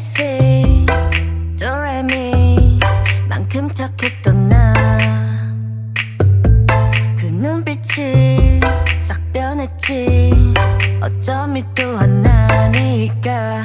ABC 도레미 만큼 착했던 나 그 눈빛이 싹 변했지 어쩜 이 또한 나니까